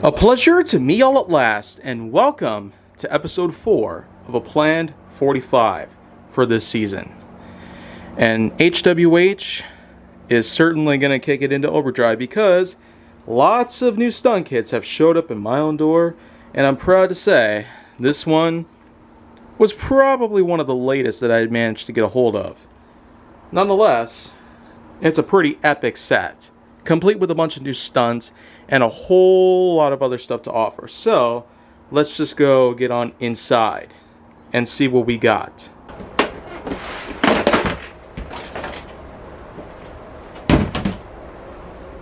A pleasure to meet y'all at last, and welcome to episode 4 of a planned 45 for this season. And HWH is certainly going to kick it into overdrive because lots of new stunt kits have showed up in my own door, and I'm proud to say this one was probably one of the latest that I had managed to get a hold of. Nonetheless, it's a pretty epic set, complete with a bunch of new stunts and a whole lot of other stuff to offer. So let's just go get on inside and see what we got.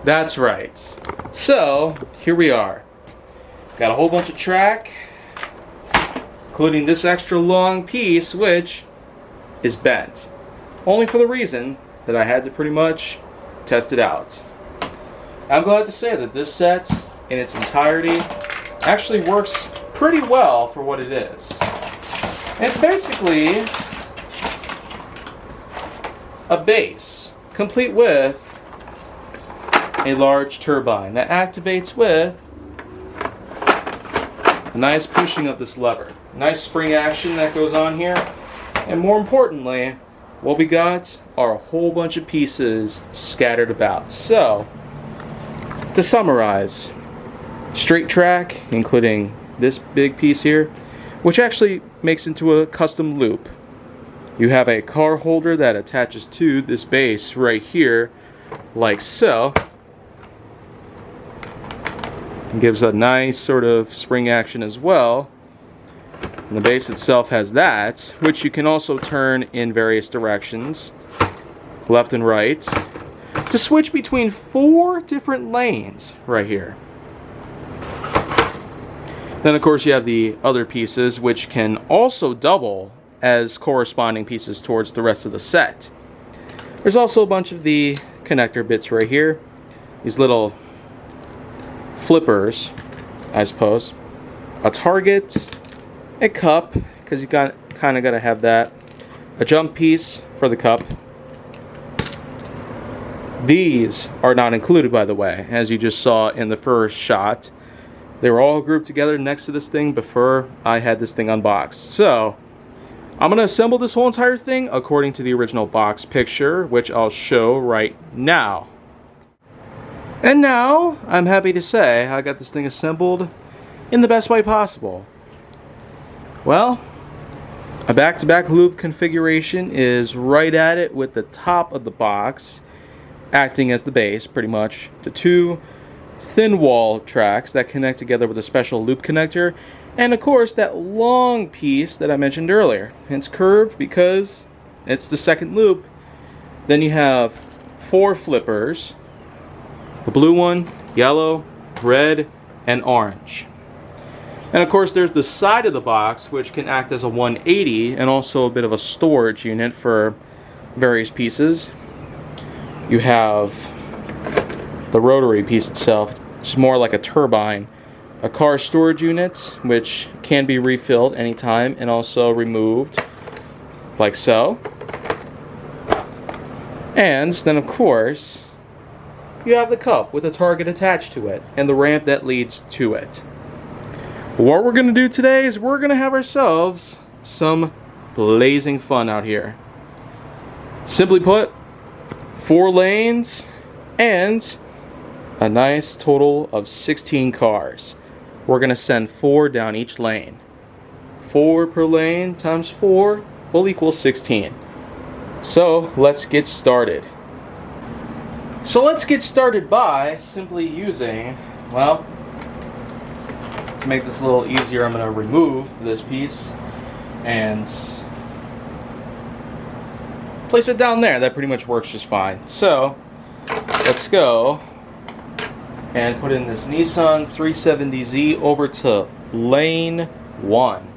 That's right. So here we are. Got a whole bunch of track, including this extra long piece, which is bent. Only for the reason that I had to pretty much test it out. I'm glad to say that this set in its entirety actually works pretty well for what it is. And it's basically a base complete with a large turbine that activates with a nice pushing of this lever. Nice spring action that goes on here. And more importantly, what we got are a whole bunch of pieces scattered about. So, to summarize, straight track, including this big piece here, which actually makes into a custom loop. You have a car holder that attaches to this base right here, like so. It gives a nice sort of spring action as well. And the base itself has that, which you can also turn in various directions, left and right, to switch between 4 different lanes right here. Then of course you have the other pieces, which can also double as corresponding pieces towards the rest of the set. There's also a bunch of the connector bits right here, these little flippers, I suppose, a target, a cup, because you kind of got to have that, a jump piece for the cup. These are not included, by the way, as you just saw in the first shot. They were all grouped together next to this thing before I had this thing unboxed. So I'm going to assemble this whole entire thing according to the original box picture, which I'll show right now. And now, I'm happy to say I got this thing assembled in the best way possible. Well, a back-to-back loop configuration is right at it with the top of the box acting as the base, pretty much, to 2 thin wall tracks that connect together with a special loop connector, and of course that long piece that I mentioned earlier. It's curved because it's the second loop. Then you have 4 flippers, the blue one, yellow, red, and orange. And of course there's the side of the box, which can act as a 180 and also a bit of a storage unit for various pieces. You have the rotary piece itself, which is more like a turbine, a car storage unit, which can be refilled anytime and also removed, like so. And then of course, you have the cup with a target attached to it and the ramp that leads to it. What we're going to do today is we're going to have ourselves some blazing fun out here. Simply put, 4 lanes and a nice total of 16 cars. We're going to send 4 down each lane. 4 per lane times 4 will equal 16. So let's get started. So let's get started by simply using, well, to make this a little easier, I'm going to remove this piece and place it down there. That pretty much works just fine. So let's go and put in this Nissan 370Z over to lane 1.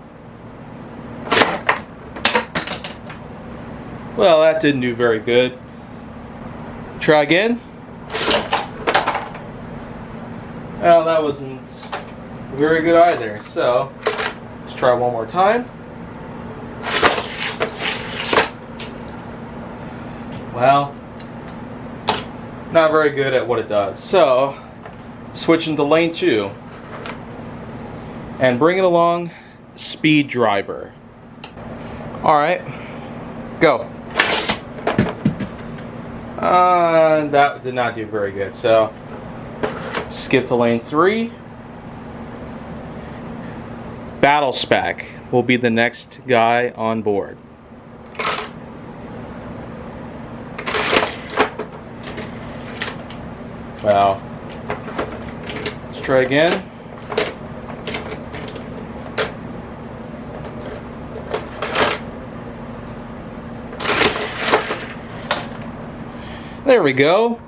Well, that didn't do very good. Try again. Well, that wasn't very good either. So let's try one more time. Well, not very good at what it does. So switching to lane 2. And bring it along, speed driver. Alright, go. That did not do very good, so skip to lane 3. Battle Spec will be the next guy on board. Well, let's try again. There we go.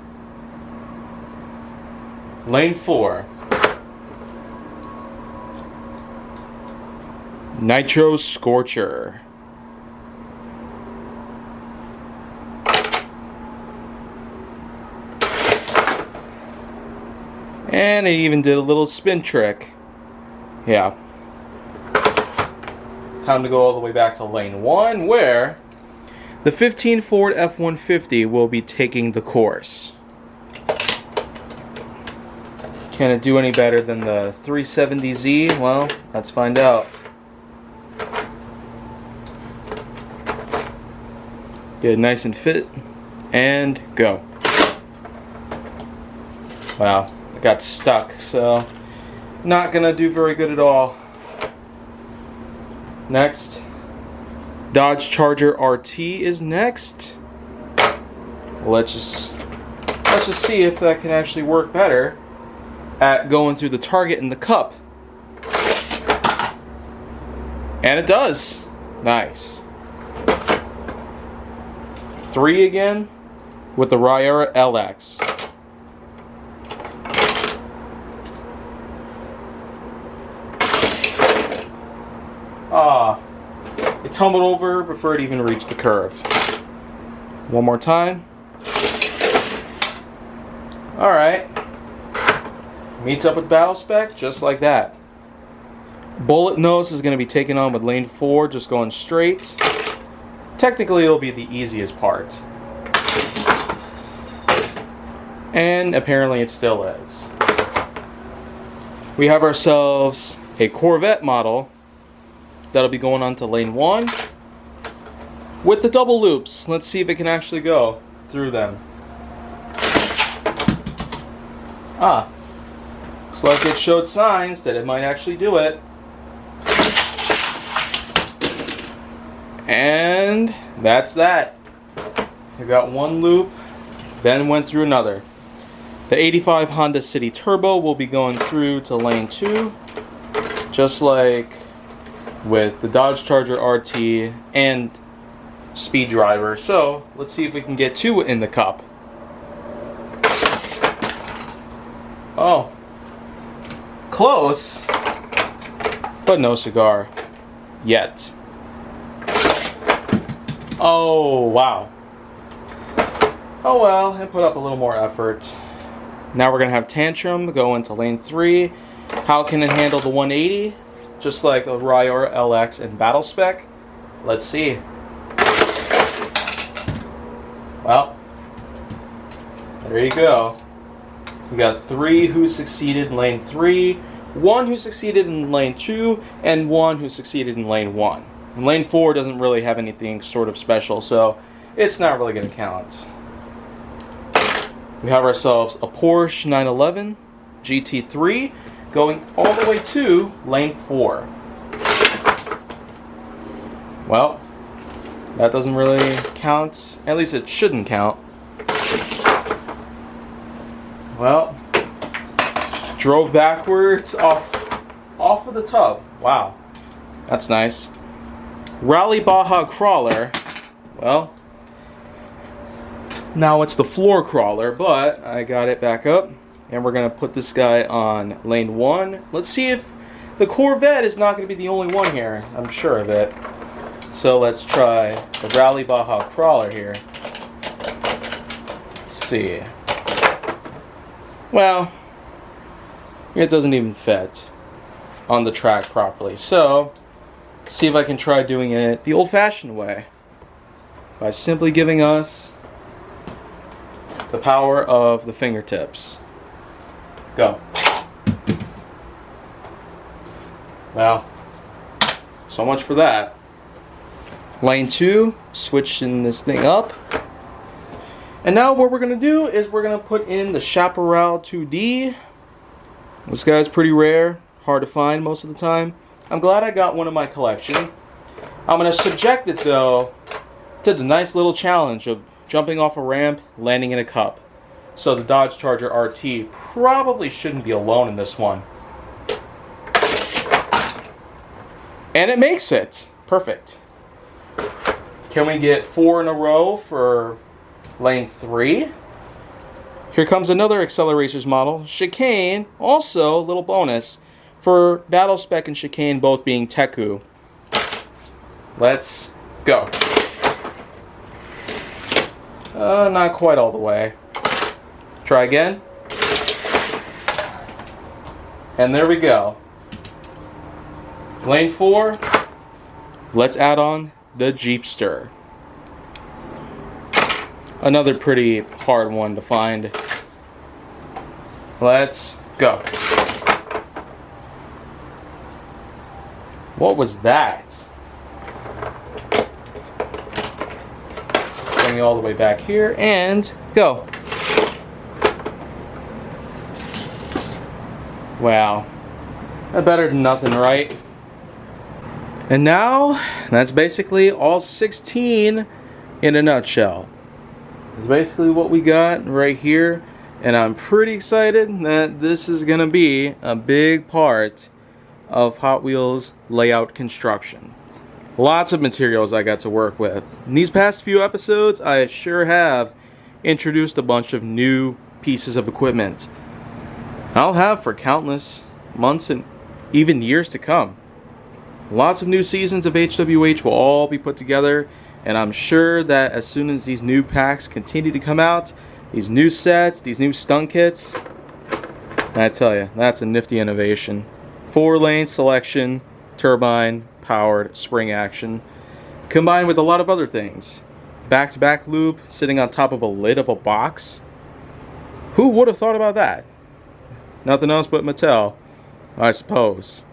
Lane 4. Nitro Scorcher. And it even did a little spin trick. Yeah. Time to go all the way back to lane 1, where the 15 Ford F-150 will be taking the course. Can it do any better than the 370Z? Well, let's find out. Get it nice and fit, and go. Wow, it got stuck, so not gonna do very good at all. Next, Dodge Charger RT is next. Let's just see if that can actually work better at going through the target in the cup. And it does. Nice. 3 again with the Ryera LX. It tumbled over before it even reached the curve. One more time. Alright. Meets up with Battle Spec just like that. Bullet Nose is going to be taken on with lane 4, just going straight. Technically, it'll be the easiest part. And apparently it still is. We have ourselves a Corvette model that'll be going on to lane 1 with the double loops. Let's see if it can actually go through them. Looks like it showed signs that it might actually do it. And that's that. I got one loop, then went through another. The 85 Honda City Turbo will be going through to lane 2, just like with the Dodge Charger RT and Speed Driver. So let's see if we can get 2 in the cup. Oh, close, but no cigar yet. Oh, wow. Oh well, I put up a little more effort. Now we're going to have Tantrum go into lane 3. How can it handle the 180? Just like the Ryera LX and Battle Spec. Let's see. Well, there you go. We got 3 who succeeded in lane 3, 1 who succeeded in lane 2, and 1 who succeeded in lane 1. And lane 4 doesn't really have anything sort of special, so it's not really going to count. We have ourselves a Porsche 911 GT3 going all the way to lane 4. Well, that doesn't really count. At least it shouldn't count. Well, drove backwards off of the tub. Wow, that's nice. Rally Baja crawler. Well, now it's the floor crawler, but I got it back up, and we're gonna put this guy on lane 1. Let's see if the Corvette is not gonna be the only one here. I'm sure of it. So let's try the Rally Baja crawler here. Let's see. Well, it doesn't even fit on the track properly. So, see if I can try doing it the old-fashioned way by simply giving us the power of the fingertips. Go. Well, so much for that. Lane 2, switching this thing up. And now what we're going to do is we're going to put in the Chaparral 2D. This guy's pretty rare, hard to find most of the time. I'm glad I got one in my collection. I'm going to subject it though to the nice little challenge of jumping off a ramp, landing in a cup. So the Dodge Charger RT probably shouldn't be alone in this one. And it makes it. Perfect. Can we get 4 in a row for lane 3? Here comes another Acceleracers model. Chicane, also a little bonus, for Battle Spec and Chicane both being Teku. Let's go. Not quite all the way. Try again. And there we go. Lane 4, let's add on the Jeepster. Another pretty hard one to find. Let's go. What was that? Bring me all the way back here and go. Wow. Better than nothing, right? And now, that's basically all 16 in a nutshell. That's basically what we got right here. And I'm pretty excited that this is going to be a big part of Hot Wheels layout construction. Lots of materials I got to work with. In these past few episodes, I sure have introduced a bunch of new pieces of equipment I'll have for countless months and even years to come. Lots of new seasons of HWH will all be put together, and I'm sure that as soon as these new packs continue to come out, these new sets, these new stunt kits, I tell you, that's a nifty innovation. 4-lane selection, turbine, powered, spring action, combined with a lot of other things. Back-to-back loop sitting on top of a lid of a box. Who would have thought about that? Nothing else but Mattel, I suppose.